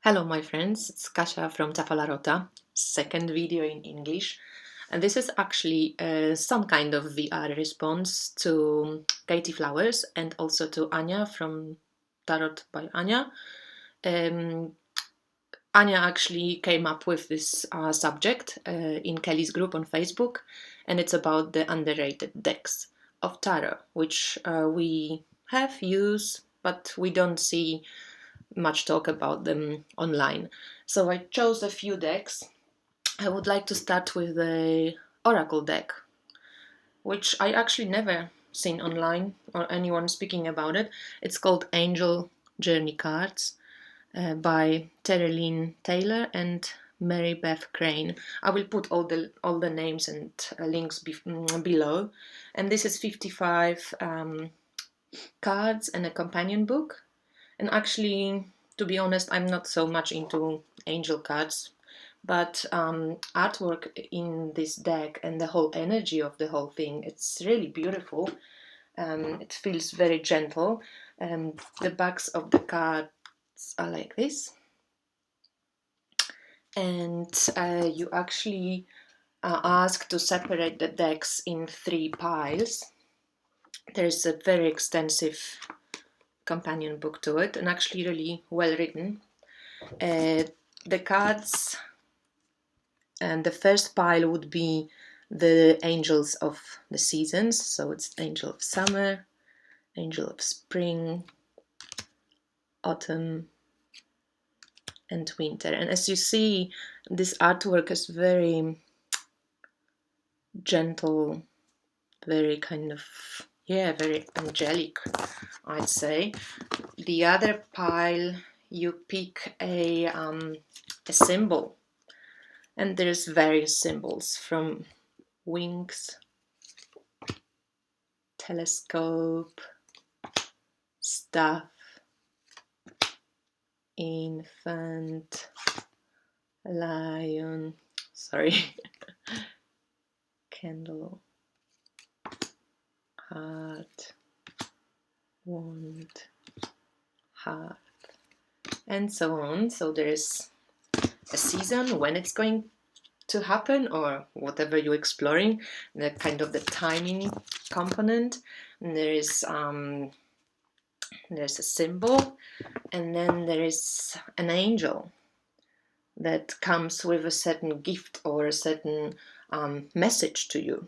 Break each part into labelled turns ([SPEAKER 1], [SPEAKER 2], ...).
[SPEAKER 1] Hello my friends, it's Kasia from Tafalarota, second video in English, and this is actually some kind of VR response to Katey Flowers and also to Ania from Tarot by Ania. Ania actually came up with this subject in Kelly's group on Facebook, and it's about the underrated decks of tarot, which we have used, but we don't see much talk about them online. So I chose a few decks. I would like to start with the Oracle deck, which I actually never seen online or anyone speaking about it. It's called Angel Journey Cards by Terilyn Taylor and Mary Beth Crane. I will put all the names and links below. And this is 55 cards and a companion book. And actually, to be honest, I'm not so much into angel cards, but artwork in this deck and the whole energy of the whole thing, it's really beautiful. It feels very gentle. The backs of the cards are like this. And you actually are asked to separate the decks in 3 piles. There's a very extensive companion book to it, and actually really well written. The cards, and the first pile would be the angels of the seasons. So it's angel of summer, angel of spring, autumn, and winter. And as you see, this artwork is very gentle, very kind of, very angelic, I'd say. The other pile, you pick a symbol, and there's various symbols from wings, telescope, staff, infant, lion, candle, heart, wand, heart, and so on. So there's a season, when it's going to happen, or whatever you're exploring, the kind of the timing component. And there's a symbol, and then there is an angel that comes with a certain gift or a certain message to you.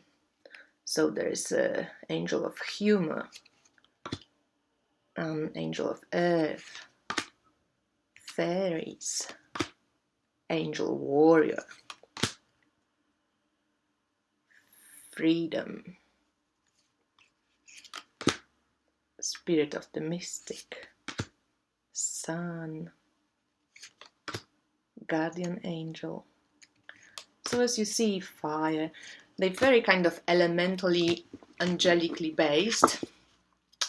[SPEAKER 1] So there is an angel of humor, angel of earth, fairies, angel warrior, freedom, spirit of the mystic, sun, guardian angel. So as you see, fire, they're very kind of elementally, angelically based.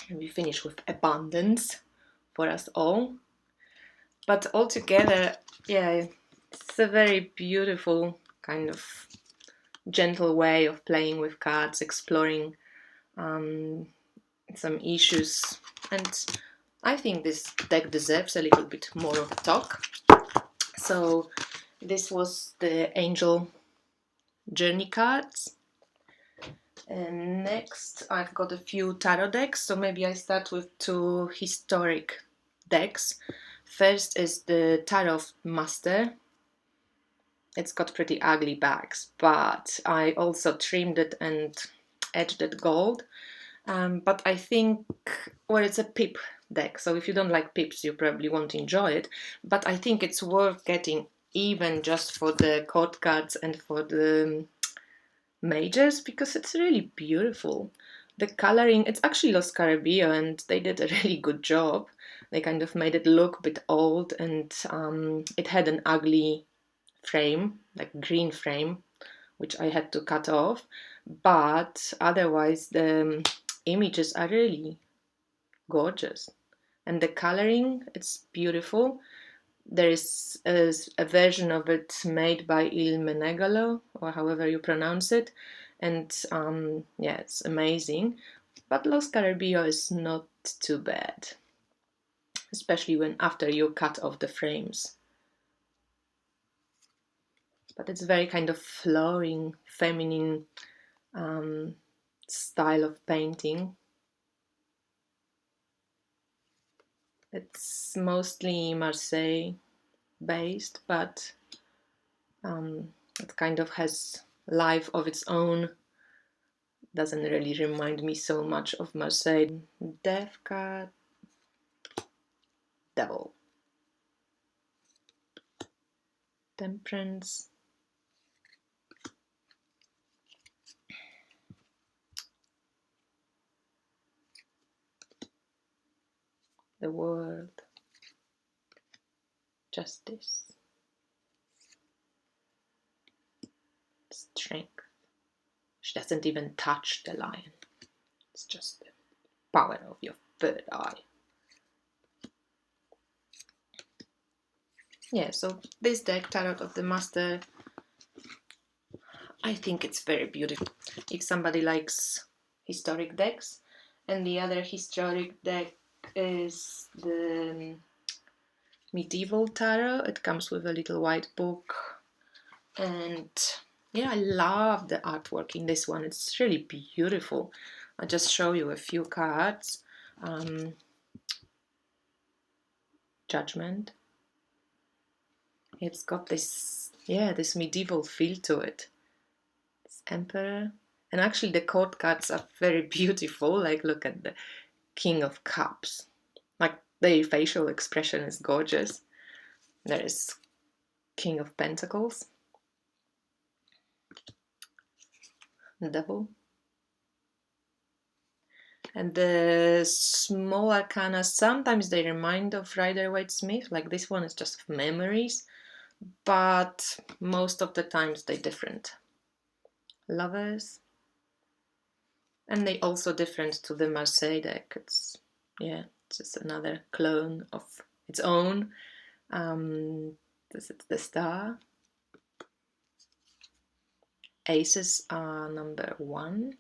[SPEAKER 1] And we finish with abundance for us all. But altogether, it's a very beautiful kind of gentle way of playing with cards, exploring some issues. And I think this deck deserves a little bit more talk. So this was the Angel Journey cards. And next I've got a few tarot decks, so maybe I start with 2 historic decks. First is the Tarot Master. It's got pretty ugly backs, but I also trimmed it and edged it gold. But I think, well, it's a pip deck, so if you don't like pips, you probably won't enjoy it. But I think it's worth getting, even just for the court cards and for the majors, because it's really beautiful. The coloring, it's actually Los Caribbean, and they did a really good job. They kind of made it look a bit old, and it had an ugly frame, like green frame, which I had to cut off. But otherwise, the images are really gorgeous, and the coloring, it's beautiful. There is a version of it made by Il Menegalo, or however you pronounce it, and it's amazing. But Los Caribbean is not too bad, especially when after you cut off the frames. but it's very kind of flowing, feminine style of painting. It's mostly Marseille based, but it kind of has life of its own. Doesn't really remind me so much of Marseille. Death card, Devil, Temperance, the World, Justice, Strength. She doesn't even touch the lion. It's just the power of your third eye. Yeah, so this deck, Tarot of the Master, I think it's very beautiful. If somebody likes historic decks, and the other historic deck is the Medieval Tarot. It comes with a little white book, and yeah, I love the artwork in this one. It's really beautiful. I'll just show you a few cards. Judgment. It's got this, yeah, this medieval feel to it. This Emperor. And actually the court cards are very beautiful. Like, look at the King of Cups. Like, the facial expression is gorgeous. There is King of Pentacles. Devil. And the small arcana, sometimes they remind of Rider-Waite-Smith. Like, this one is just of memories. But most of the times they're different. Lovers. And they also different to the Marseille deck. It's, yeah, it's just another clone of its own. This is the Star. Aces are number 1.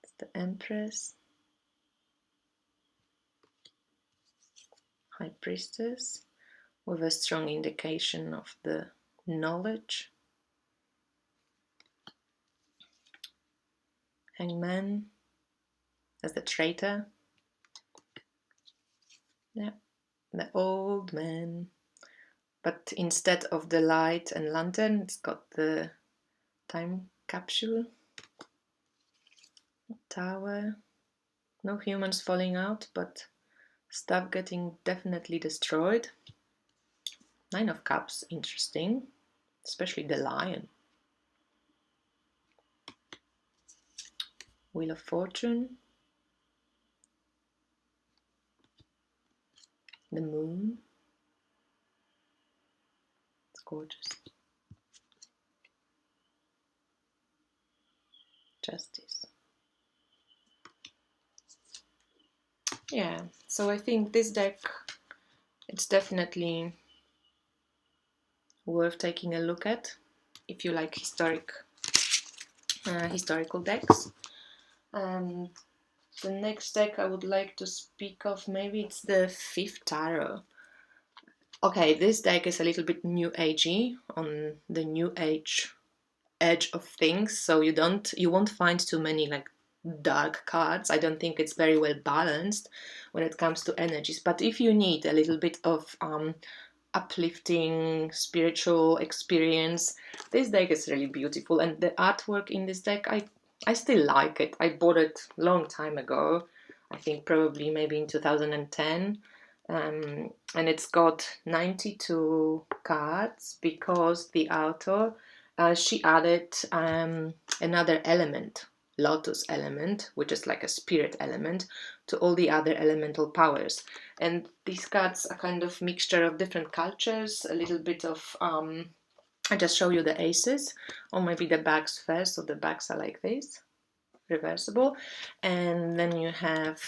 [SPEAKER 1] It's the Empress. High Priestess, with a strong indication of the knowledge. Hangman as the traitor. Yeah, the Old Man. But instead of the light and lantern, it's got the time capsule. Tower. No humans falling out, but stuff getting definitely destroyed. 9 of Cups, interesting. Especially the Lion. Wheel of Fortune. The Moon. It's gorgeous. Justice. Yeah, so I think this deck, it's definitely worth taking a look at if you like historical decks. And the next deck I would like to speak of, maybe it's the 5th Tarot. Okay, this deck is a little bit new agey, on the new age edge of things, so you won't find too many like dark cards. I don't think it's very well balanced when it comes to energies, but if you need a little bit of uplifting spiritual experience, this deck is really beautiful. And the artwork in this deck, I still like it. I bought it long time ago, I think probably maybe in 2010, and it's got 92 cards because the author, she added another element, Lotus element, which is like a spirit element, to all the other elemental powers. And these cards are kind of mixture of different cultures, a little bit of, I just show you the aces, or maybe the backs first. So the backs are like this, reversible. And then you have,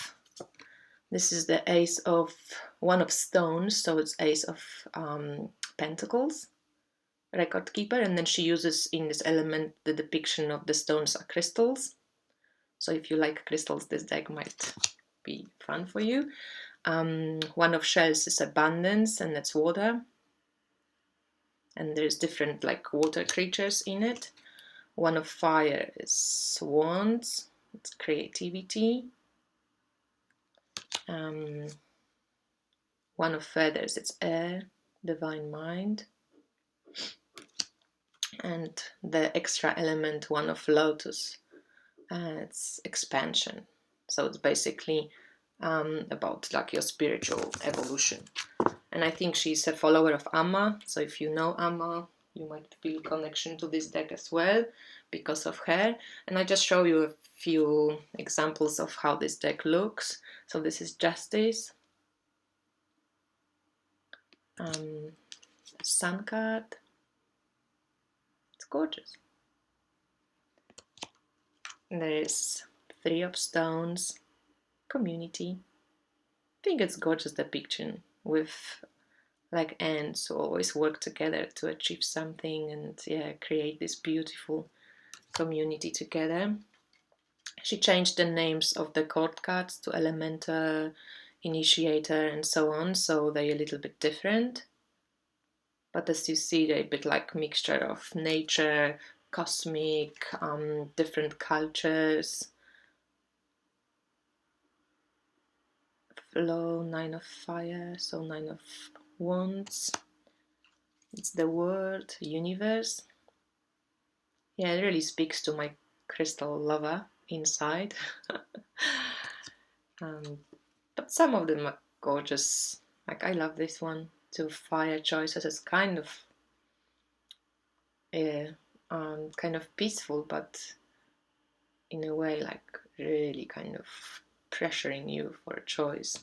[SPEAKER 1] this is the ace of, 1 of stones, so it's ace of pentacles, record keeper. And then she uses in this element the depiction of the stones are crystals. So if you like crystals, this deck might be fun for you. 1 of shells is abundance, and that's water. and there's different like water creatures in it. One of fire is wands, it's creativity. One of feathers, it's air, divine mind. And the extra element, one of lotus, it's expansion. So it's basically about like your spiritual evolution. And I think she's a follower of Amma. So if you know Amma, you might feel connection to this deck as well because of her. And I just show you a few examples of how this deck looks. So this is Justice, Sun card. It's gorgeous. And there is Three of Stones, Community. I think it's gorgeous depiction with like ants who always work together to achieve something and yeah, create this beautiful community together. She changed the names of the court cards to Elemental, Initiator and so on, so they're a little bit different. But as you see, they're a bit like mixture of nature, cosmic, different cultures. Flow, Nine of Fire, so Nine of Wands. It's the world, universe. Yeah, it really speaks to my crystal lover inside. But some of them are gorgeous. Like I love this one. Two fire choices. It's kind of kind of peaceful, but in a way like really kind of pressuring you for a choice.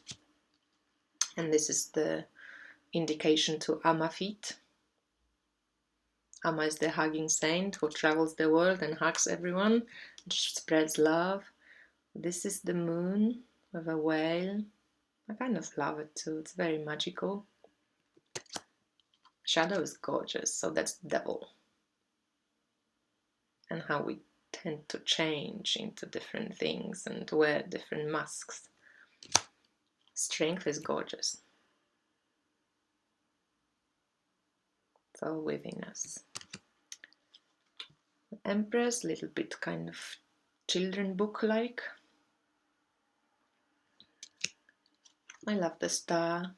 [SPEAKER 1] And this is the indication to Amma feet. Amma is the hugging saint who travels the world and hugs everyone, and spreads love. This is the moon with a whale. I kind of love it too. It's very magical. Shadow is gorgeous, so that's the devil. And how we tend to change into different things and wear different masks. Strength is gorgeous. It's all within us. Empress, little bit kind of children book like. I love the star.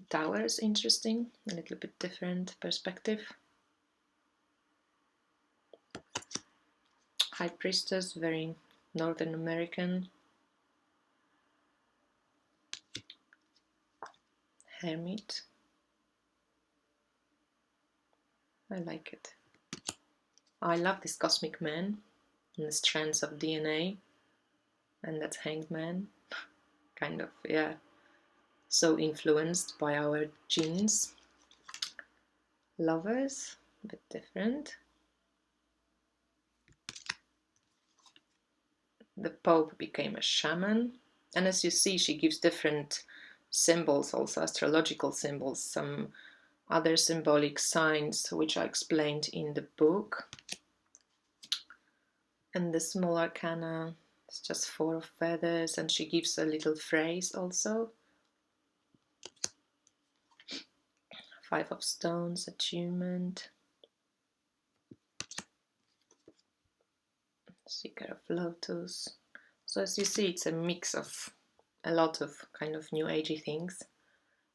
[SPEAKER 1] Tower is interesting, a little bit different perspective. High Priestess, very Northern American. Hermit. I like it. I love this cosmic man and the strands of DNA, and that's Hanged Man. Kind of, yeah, so influenced by our genes. Lovers, a bit different. The Pope became a shaman, and as you see, she gives different symbols, also astrological symbols, some other symbolic signs which are explained in the book. And the small arcana is just Four of Feathers, and she gives a little phrase also. Five of Stones, Attunement. Seeker of Lotus. So as you see, it's a mix of a lot of kind of new agey things.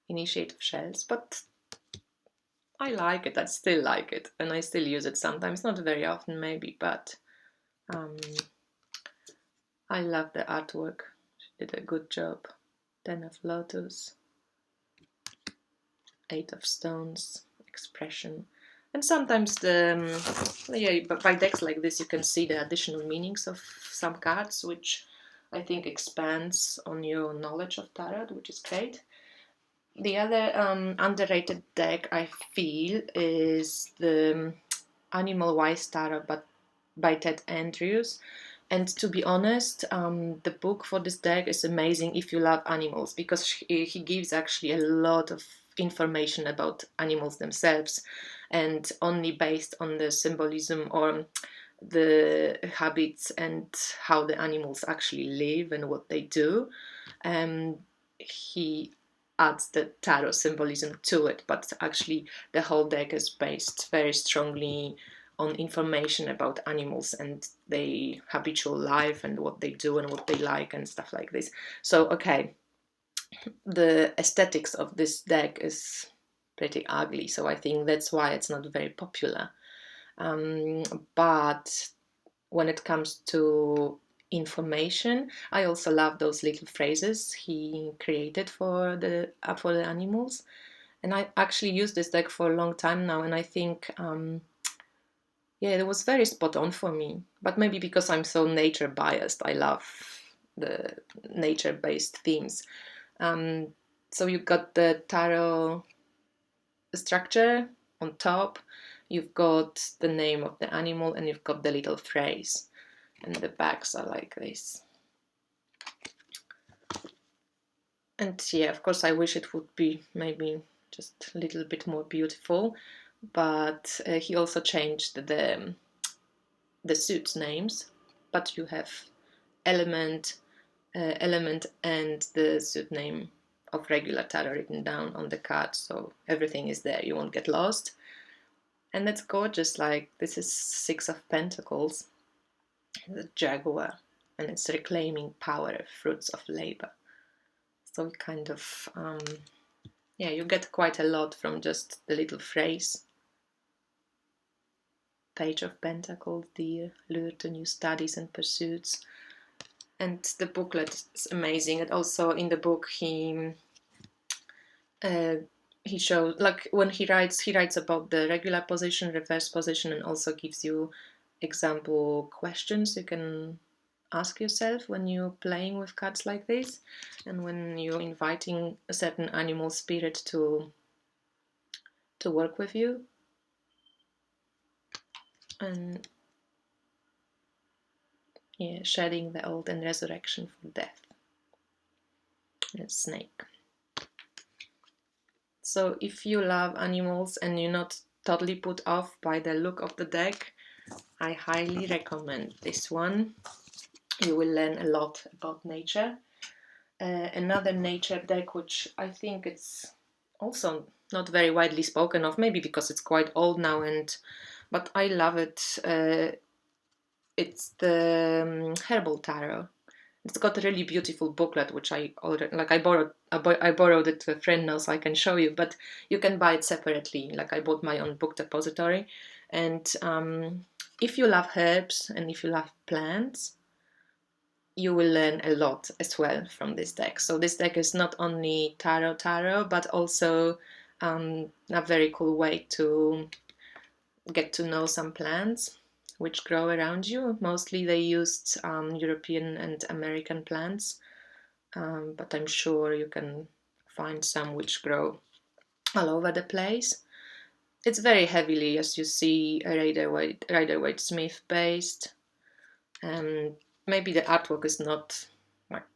[SPEAKER 1] Initiate of Shells, but I like it. I still like it, and I still use it sometimes. Not very often, maybe, but I love the artwork. She did a good job. 10 of Lotus, 8 of Stones, Expression. And sometimes but by decks like this you can see the additional meanings of some cards, which I think expands on your knowledge of tarot, which is great. The other underrated deck I feel is the Animalwise Tarot, but by Ted Andrews. And to be honest, the book for this deck is amazing if you love animals, because he gives actually a lot of information about animals themselves, and only based on the symbolism or the habits and how the animals actually live and what they do. He adds the tarot symbolism to it, but actually the whole deck is based very strongly on information about animals and their habitual life and what they do and what they like and stuff like this. So, okay, the aesthetics of this deck is pretty ugly, so I think that's why it's not very popular. But when it comes to information, I also love those little phrases he created for the animals, and I actually used this deck for a long time now, and I think yeah, it was very spot on for me. But maybe because I'm so nature biased, I love the nature based themes. So you've got the tarot structure on top, you've got the name of the animal, and you've got the little phrase, and the backs are like this. And yeah, of course I wish it would be maybe just a little bit more beautiful, but he also changed the suits names, but you have element and the suit name of regular tarot written down on the card, so everything is there, you won't get lost. And that's gorgeous. Like, this is Six of Pentacles, the Jaguar, and it's reclaiming power, fruits of labor. So kind of yeah, you get quite a lot from just the little phrase. Page of Pentacles, dear, lure to new studies and pursuits. And the booklet is amazing. And also in the book he shows, like, when he writes about the regular position, reverse position, and also gives you example questions you can ask yourself when you're playing with cards like this, and when you're inviting a certain animal spirit to work with you. And yeah, shedding the old and resurrection for death. And a snake. So if you love animals and you're not totally put off by the look of the deck, I highly recommend this one. You will learn a lot about nature. Another nature deck, which I think it's also not very widely spoken of, maybe because it's quite old now, but I love it. It's the Herbal Tarot. It's got a really beautiful booklet, which I already, like, I borrowed it to a friend now, so I can show you. But you can buy it separately. Like, I bought my own book depository, and if you love herbs and if you love plants, you will learn a lot as well from this deck. So this deck is not only tarot, but also a very cool way to get to know some plants which grow around you. Mostly they used European and American plants, but I'm sure you can find some which grow all over the place. It's very heavily, as you see, Rider-Waite-Smith based. Maybe the artwork is not like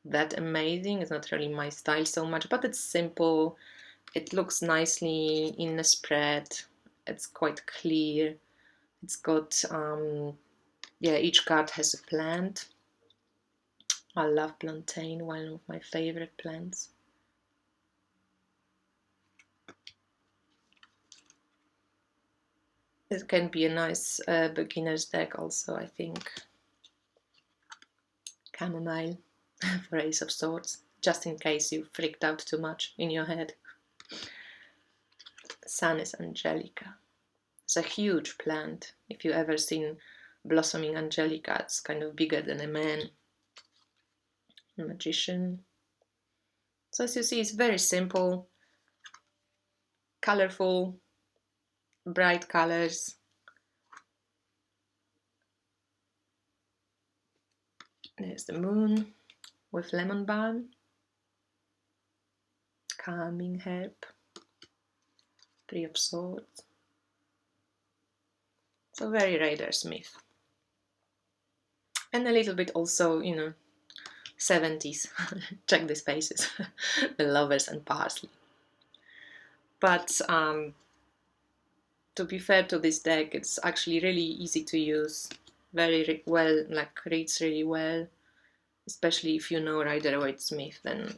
[SPEAKER 1] that amazing, it's not really my style so much, but it's simple, it looks nicely in a spread, it's quite clear. It's got, yeah, each card has a plant. I love plantain, one of my favorite plants. It can be a nice beginner's deck also, I think. Chamomile for Ace of Swords, just in case you freaked out too much in your head. Sun is Angelica. It's a huge plant. If you've ever seen blossoming Angelica, it's kind of bigger than a man. Magician. So as you see, it's very simple, colorful, bright colors. There's the moon with lemon balm, calming herb, Three of Swords. So very Rider-Smith. And a little bit also, you know, 70s. Check the spaces. The Lovers and Parsley. But to be fair to this deck, it's actually really easy to use. Very well, like, reads really well. Especially if you know Rider-Waite-Smith, then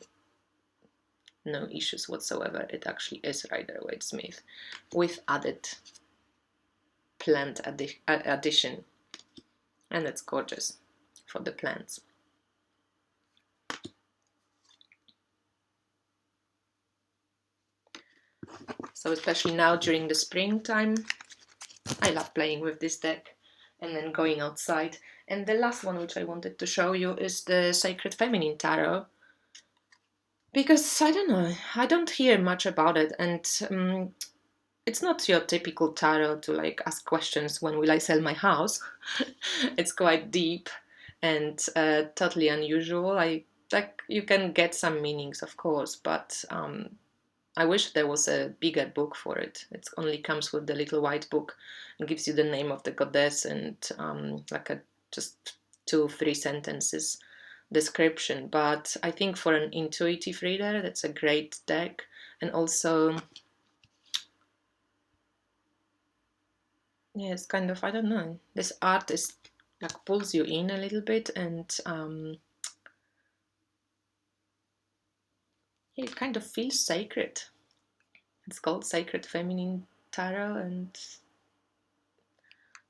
[SPEAKER 1] no issues whatsoever. It actually is Rider-Waite-Smith with added plant addition, and it's gorgeous for the plants. So especially now during the springtime, I love playing with this deck and then going outside. And the last one which I wanted to show you is the Sacred Feminine Tarot, because I don't know, I don't hear much about it, and it's not your typical tarot to like ask questions, when will I sell my house? It's quite deep and totally unusual. Like you can get some meanings, of course, but I wish there was a bigger book for it. It only comes with the little white book and gives you the name of the goddess and like a just 2-3 sentences description. But I think for an intuitive reader, that's a great deck. And also, yeah, it's kind of, I don't know, this art is like pulls you in a little bit, and yeah, it kind of feels sacred. It's called Sacred Feminine Tarot, and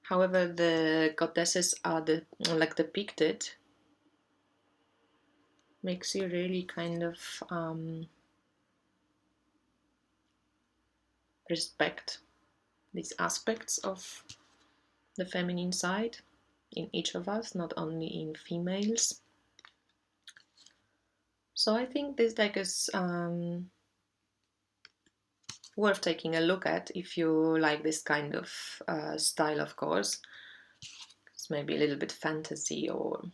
[SPEAKER 1] however the goddesses are like depicted, makes you really kind of respect these aspects of the feminine side in each of us, not only in females. So I think this deck is worth taking a look at if you like this kind of style, of course. It's maybe a little bit fantasy, or I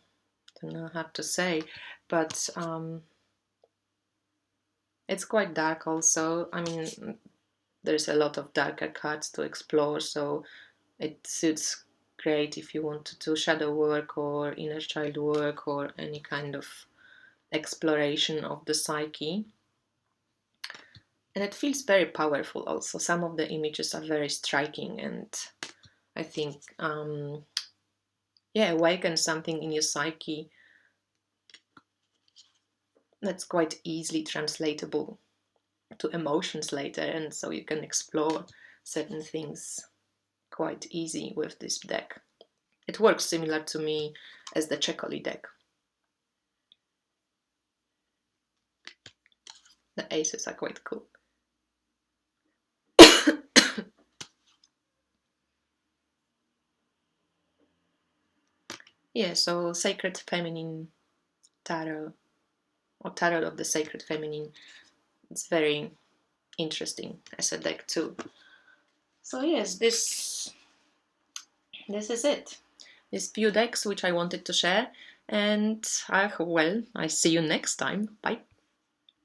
[SPEAKER 1] don't know how to say, but it's quite dark also. I mean, there's a lot of darker cards to explore, so it suits great if you want to do shadow work or inner child work or any kind of exploration of the psyche. And it feels very powerful also. Some of the images are very striking, and I think yeah, awaken something in your psyche that's quite easily translatable to emotions later, and so you can explore certain things quite easy with this deck. It works similar to me as the Checoli deck. The aces are quite cool. Yeah, so Sacred Feminine Tarot, or Tarot of the Sacred Feminine, it's very interesting as a deck too. So yes, this is it. These few decks which I wanted to share, and well, I see you next time. Bye.